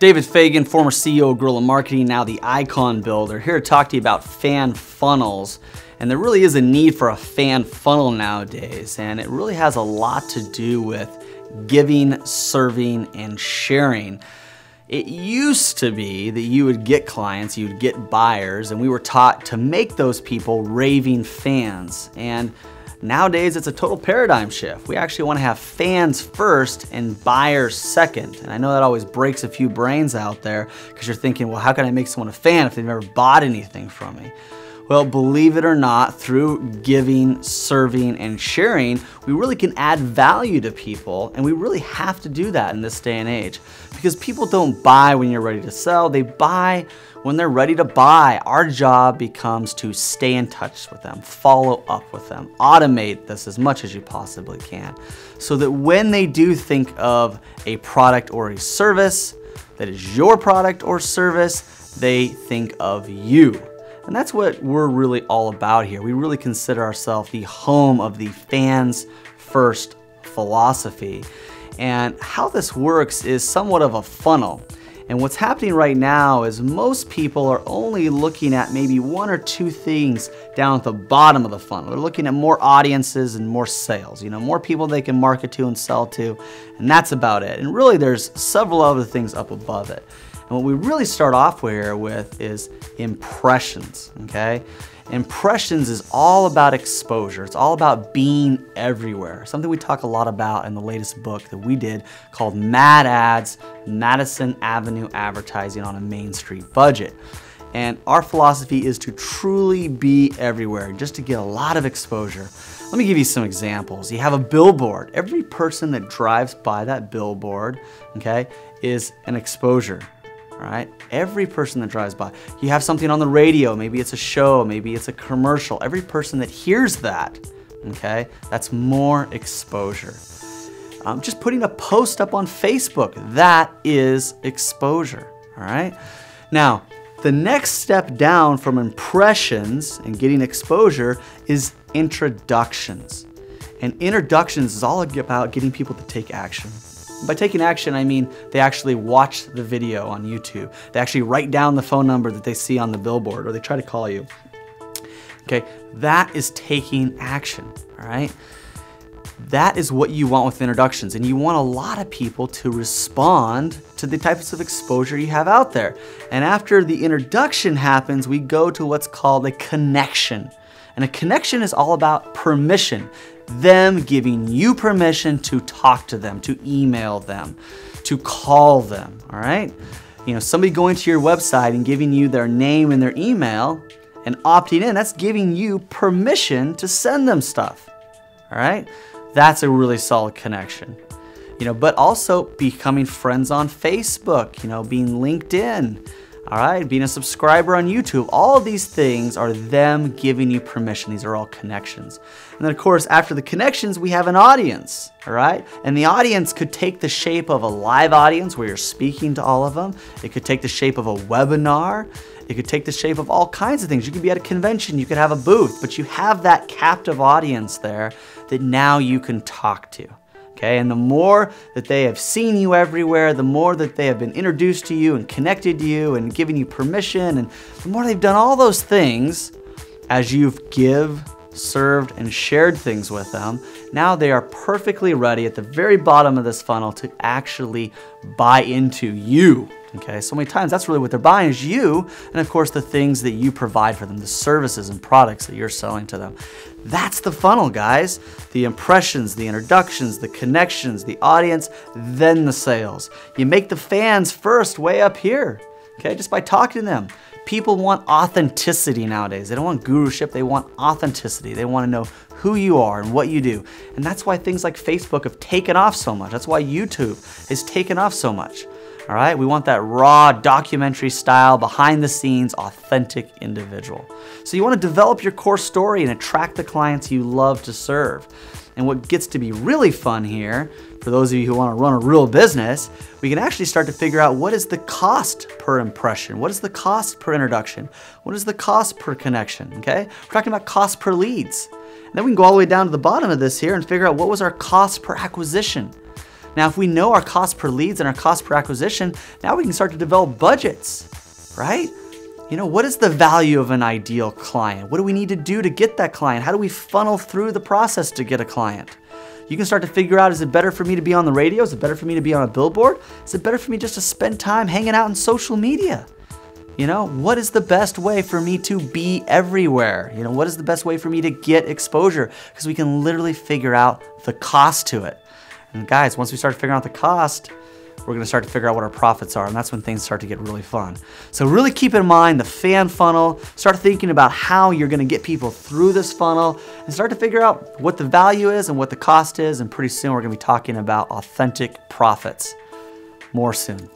David Fagan, former CEO of Guerrilla Marketing, now the Icon Builder, here to talk to you about fan funnels. And there really is a need for a fan funnel nowadays, and it really has a lot to do with giving, serving, and sharing. It used to be that you would get clients, you would get buyers, and we were taught to make those people raving fans. And nowadays, it's a total paradigm shift. We actually want to have fans first and buyers second. And I know that always breaks a few brains out there because you're thinking, well, how can I make someone a fan if they've never bought anything from me? Well, believe it or not, through giving, serving, and sharing, we really can add value to people, and we really have to do that in this day and age because people don't buy when you're ready to sell, they buy when they're ready to buy. Our job becomes to stay in touch with them, follow up with them, automate this as much as you possibly can so that when they do think of a product or a service that is your product or service, they think of you. And that's what we're really all about here. We really consider ourselves the home of the fans first philosophy. And how this works is somewhat of a funnel. And what's happening right now is most people are only looking at maybe one or two things down at the bottom of the funnel. They're looking at more audiences and more sales, more people they can market to and sell to, and that's about it. And really there's several other things up above it. And what we really start off here with is impressions, okay? Impressions is all about exposure. It's all about being everywhere. Something we talk a lot about in the latest book that we did called Mad Ads, Madison Avenue Advertising on a Main Street Budget. And our philosophy is to truly be everywhere, just to get a lot of exposure. Let me give you some examples. You have a billboard. Every person that drives by that billboard, okay, is an exposure. All right, every person that drives by. You have something on the radio, maybe it's a show, maybe it's a commercial. Every person that hears that, okay, that's more exposure. Just putting a post up on Facebook, that is exposure, all right? Now, the next step down from impressions and getting exposure is introductions. And introductions is all about getting people to take action. By taking action, I mean they actually watch the video on YouTube. They actually write down the phone number that they see on the billboard, or they try to call you. Okay, that is taking action, all right? That is what you want with introductions, and you want a lot of people to respond to the types of exposure you have out there. And after the introduction happens, we go to what's called a connection. And a connection is all about permission. Them giving you permission to talk to them, to email them, to call them, all right? Somebody going to your website and giving you their name and their email and opting in, that's giving you permission to send them stuff, all right? That's a really solid connection. But also becoming friends on Facebook, being linked in, all right, being a subscriber on YouTube. All of these things are them giving you permission. These are all connections. And then of course, after the connections, we have an audience, all right? And the audience could take the shape of a live audience where you're speaking to all of them. It could take the shape of a webinar. It could take the shape of all kinds of things. You could be at a convention, you could have a booth, but you have that captive audience there that now you can talk to. Okay, and the more that they have seen you everywhere, the more that they have been introduced to you and connected to you and given you permission, and the more they've done all those things as you've served, and shared things with them, now they are perfectly ready at the very bottom of this funnel to actually buy into you. Okay, so many times that's really what they're buying is you, and of course the things that you provide for them, the services and products that you're selling to them. That's the funnel, guys. The impressions, the introductions, the connections, the audience, then the sales. You make the fans first way up here, okay, just by talking to them. People want authenticity nowadays. They don't want guruship, they want authenticity. They want to know who you are and what you do. And that's why things like Facebook have taken off so much. That's why YouTube has taken off so much. All right, we want that raw documentary style, behind the scenes, authentic individual. So you want to develop your core story and attract the clients you love to serve. And what gets to be really fun here, for those of you who want to run a real business, we can actually start to figure out what is the cost per impression? What is the cost per introduction? What is the cost per connection, okay? We're talking about cost per leads. And then we can go all the way down to the bottom of this here and figure out what was our cost per acquisition. Now, if we know our cost per leads and our cost per acquisition, now we can start to develop budgets, right? What is the value of an ideal client? What do we need to do to get that client? How do we funnel through the process to get a client? You can start to figure out, is it better for me to be on the radio? Is it better for me to be on a billboard? Is it better for me just to spend time hanging out in social media? What is the best way for me to be everywhere? What is the best way for me to get exposure? Because we can literally figure out the cost to it. And guys, once we start figuring out the cost, we're going to start to figure out what our profits are, and that's when things start to get really fun. So really keep in mind the fan funnel. Start thinking about how you're going to get people through this funnel, and start to figure out what the value is and what the cost is, and pretty soon we're going to be talking about authentic profits. More soon.